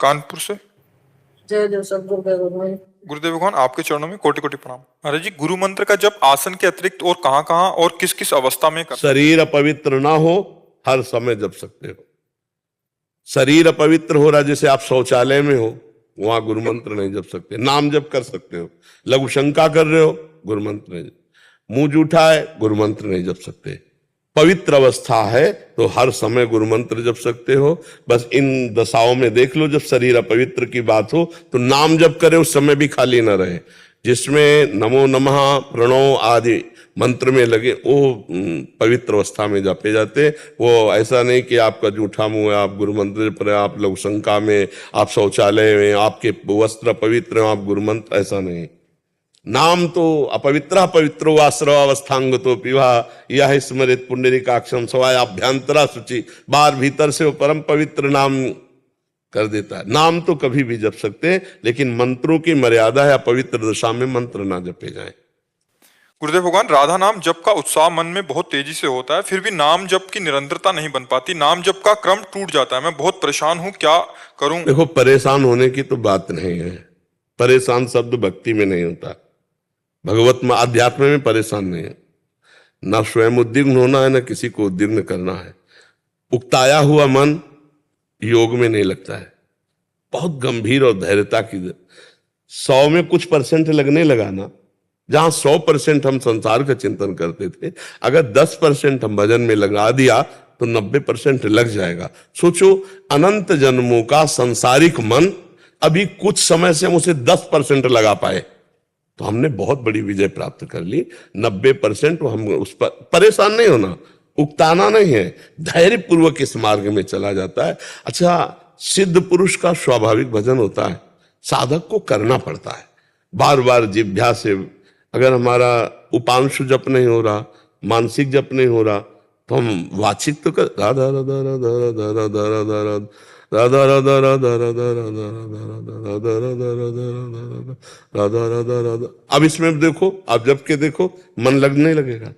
कानपुर से। जय जय सब गुरुदेव भाई। गुरुदेव भगवान आपके चरणों में कोटि कोटि प्रणाम। महाराज जी, गुरु मंत्र का जप आसन के अतिरिक्त और कहाँ कहाँ और किस किस अवस्था में कर? शरीर अपवित्र ना हो, हर समय जप सकते हो। शरीर अपवित्र हो रहा, जैसे आप शौचालय में हो, वहां गुरु मंत्र नहीं जप सकते। नाम जप कर सकते हो। लघु शंका कर रहे हो, गुरु मंत्र नहीं। मुंह जूठा है, गुरु मंत्र नहीं जप सकते। पवित्र अवस्था है तो हर समय गुरु मंत्र जप सकते हो। बस इन दशाओं में देख लो, जब शरीर अपवित्र की बात हो तो नाम जप करे, उस समय भी खाली न रहे। जिसमें नमो नमः, प्रणव आदि मंत्र में लगे, वो पवित्र अवस्था में जपे जाते। वो ऐसा नहीं कि आपका जूठा मुंह है, आप गुरु मंत्र पर, आप लघु शंका में, आप शौचालय में, आपके वस्त्र पवित्र हैं, आप गुरु मंत्र, ऐसा नहीं। नाम तो अपवित्र पवित्रो वास्रवावस्थांग तो पिवा यह स्मृत पुंडरीकाक्षम सवाय अभ्यंतरा शुचि। बाहर भीतर से वो परम पवित्र नाम कर देता है। नाम तो कभी भी जप सकते हैं, लेकिन मंत्रों की मर्यादा है, अपवित्र दशा में मंत्र ना जपे जाए। गुरुदेव भगवान, राधा नाम जप का उत्साह मन में बहुत तेजी से होता है, फिर भी नाम जप की निरंतरता नहीं बन पाती। नाम जप का क्रम टूट जाता है। मैं बहुत परेशान हूँ, क्या करूं? देखो, परेशान होने की तो बात नहीं है। परेशान शब्द भक्ति में नहीं होता, भगवत में, अध्यात्म में परेशान नहीं है। न स्वयं उद्विग्न होना है, न किसी को उद्विग्न करना है। उकताया हुआ मन योग में नहीं लगता है। बहुत गंभीर और धैर्यता की 100 में कुछ परसेंट लगने लगा ना, जहां 100% हम संसार का चिंतन करते थे, अगर 10% हम भजन में लगा दिया तो 90% लग जाएगा। सोचो, अनंत जन्मों का संसारिक मन, अभी कुछ समय से हम उसे 10% लगा पाए तो हमने बहुत बड़ी विजय प्राप्त कर ली। 90% हम उस पर परेशान नहीं होना, उकताना नहीं है, धैर्य पूर्वक इस मार्ग में चला जाता है। अच्छा, सिद्ध पुरुष का स्वाभाविक भजन होता है, साधक को करना पड़ता है बार बार जिह्वा से। अगर हमारा उपांशु जप नहीं हो रहा, मानसिक जप नहीं हो रहा, तो हम वाचिक तो कर राधा राधा राधा राधा राधा राधा राधा राधा राधा राधा राधा राधा राधा। अब इसमें देखो, आप जप के देखो, मन लगने लगेगा।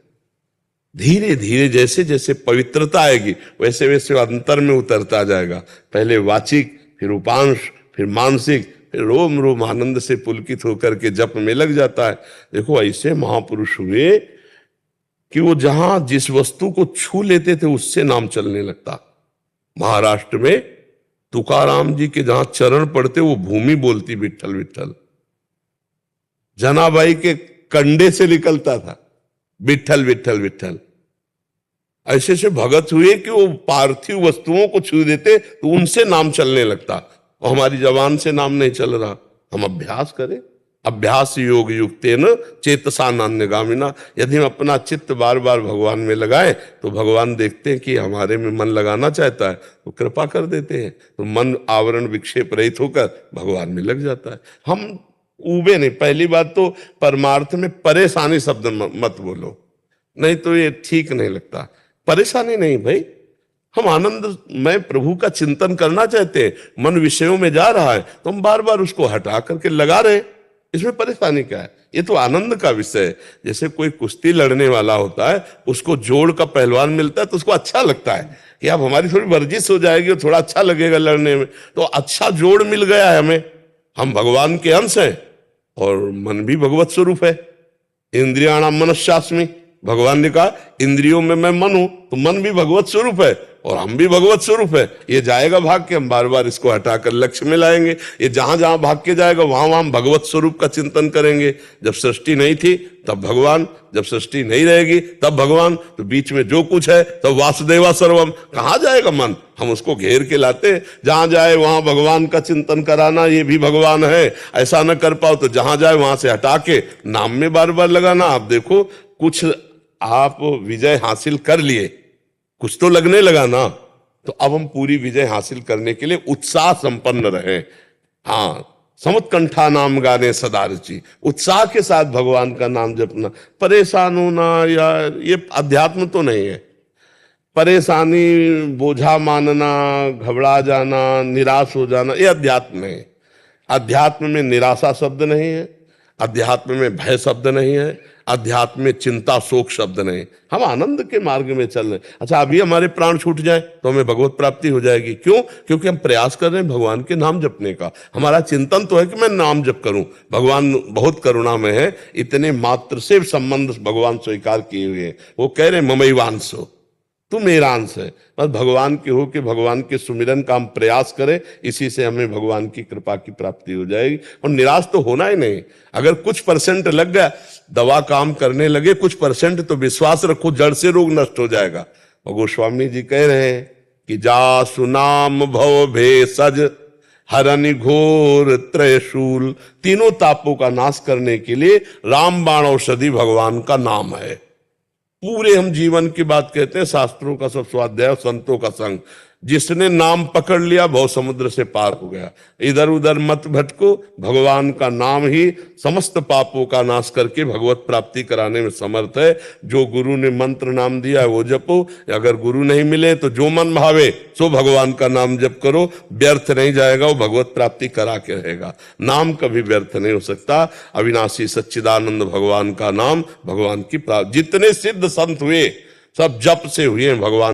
धीरे धीरे जैसे जैसे पवित्रता आएगी, वैसे वैसे अंतर में उतरता जाएगा। पहले वाचिक, फिर उपांश, फिर मानसिक, फिर रोम रोम आनंद से पुलकित होकर के जप में लग जाता है। देखो, ऐसे महापुरुष हुए कि वो जहां जिस वस्तु को छू लेते थे उससे नाम चलने लगता। महाराष्ट्र में तुकाराम जी के जहां चरण पड़ते, वो भूमि बोलती विठल विठल। जनाबाई के कंडे से निकलता था विठल विठल विठल। ऐसे से भगत हुए कि वो पार्थिव वस्तुओं को छू देते तो उनसे नाम चलने लगता। और हमारी जबान से नाम नहीं चल रहा, हम अभ्यास करें। अभ्यास योग युक्तेन चेतसा नान्यगामिना। यदि हम अपना चित्त बार बार भगवान में लगाएं तो भगवान देखते हैं कि हमारे में मन लगाना चाहता है, तो कृपा कर देते हैं। तो मन आवरण विक्षेप रहित होकर भगवान में लग जाता है। हम उबे नहीं। पहली बात तो परमार्थ में परेशानी शब्द मत बोलो, नहीं तो ये ठीक नहीं लगता। परेशानी नहीं भाई, हम आनंद में प्रभु का चिंतन करना चाहते हैं, मन विषयों में जा रहा है तो हम बार बार उसको हटा करके लगा रहे हैं। इसमें परेशानी क्या है? ये तो आनंद का विषय है। जैसे कोई कुश्ती लड़ने वाला होता है, उसको जोड़ का पहलवान मिलता है तो उसको अच्छा लगता है कि अब हमारी थोड़ी वर्जिश हो जाएगी और थोड़ा अच्छा लगेगा लड़ने में। तो अच्छा जोड़ मिल गया है हमें। हम भगवान के अंश हैं और मन भी भगवत स्वरूप है। इंद्रियाणाम मनश्चास्मि, भगवान ने कहा इंद्रियों में मैं मन हूं, तो मन भी भगवत स्वरूप है और हम भी भगवत स्वरूप है। ये जाएगा भाग के, हम बार बार इसको हटाकर लक्ष्य में लाएंगे। ये जहां जहां भाग के जाएगा वहां वहां हम भगवत स्वरूप का चिंतन करेंगे। जब सृष्टि नहीं थी तब भगवान, जब सृष्टि नहीं रहेगी तब भगवान, तो बीच में जो कुछ है तब वासुदेवा सर्वम। कहां जाएगा मन? हम उसको घेर के लाते, जहां जाए वहां भगवान का चिंतन कराना, ये भी भगवान है। ऐसा न कर पाओ तो जहां जाए वहां से हटा के नाम में बार बार लगाना। आप देखो, कुछ आप विजय हासिल कर लिए, कुछ तो लगने लगा ना, तो अब हम पूरी विजय हासिल करने के लिए उत्साह संपन्न रहे। हाँ, समुत्कंठा नाम गाने सदा रुचि, उत्साह के साथ भगवान का नाम जपना। परेशान होना यार, ये अध्यात्म तो नहीं है। परेशानी, बोझा मानना, घबरा जाना, निराश हो जाना, ये अध्यात्म है। अध्यात्म में निराशा शब्द नहीं है, अध्यात्म में भय शब्द नहीं है, अध्यात्म में चिंता शोक शब्द नहीं। हम आनंद के मार्ग में चल रहे हैं। अच्छा, अभी हमारे प्राण छूट जाए तो हमें भगवत प्राप्ति हो जाएगी। क्यों? क्योंकि हम प्रयास कर रहे हैं भगवान के नाम जपने का। हमारा चिंतन तो है कि मैं नाम जप करूं। भगवान बहुत करुणा में है, इतने मात्र से संबंध भगवान स्वीकार किए हुए हैं। वो कह रहे ममैवांशो, तू मेरा अंश है। बस भगवान के हो कि भगवान के सुमिरन का हम प्रयास करें, इसी से हमें भगवान की कृपा की प्राप्ति हो जाएगी। और निराश तो होना ही नहीं। अगर कुछ परसेंट लग गया, दवा काम करने लगे, कुछ परसेंट तो विश्वास रखो जड़ से रोग नष्ट हो जाएगा। और गोस्वामी जी कह रहे हैं कि जा सुनाम भव भेषज हरनि घोर त्रयशूल, तीनों तापों का नाश करने के लिए रामबाण औषधि भगवान का नाम है। पूरे हम जीवन की बात कहते हैं, शास्त्रों का सब स्वाध्याय, संतों का संग। जिसने नाम पकड़ लिया भव समुद्र से पार हो गया। इधर उधर मत भटको, भगवान का नाम ही समस्त पापों का नाश करके भगवत प्राप्ति कराने में समर्थ है। जो गुरु ने मंत्र नाम दिया है वो जपो, अगर गुरु नहीं मिले तो जो मन भावे सो भगवान का नाम जप करो, व्यर्थ नहीं जाएगा, वो भगवत प्राप्ति करा के रहेगा। नाम कभी व्यर्थ नहीं हो सकता। अविनाशी सच्चिदानंद भगवान का नाम, भगवान की प्राप्ति। जितने सिद्ध संत हुए सब जप से हुए भगवान